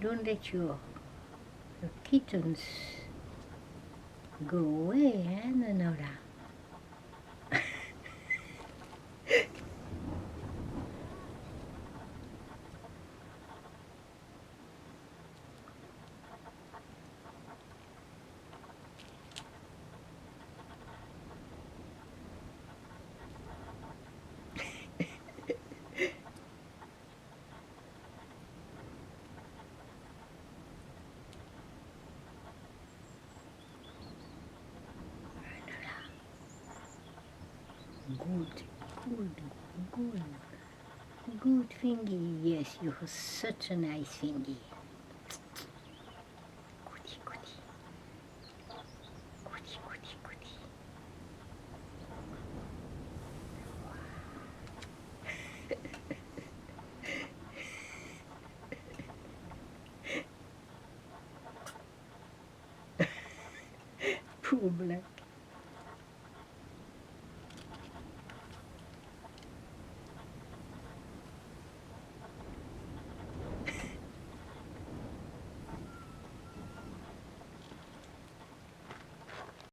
Don't let your kittens go away, Nora. Good, good, good, good fingy. Yes, you have such a nice fingy. Goody, goody, goody, goody, goody. Poor Black.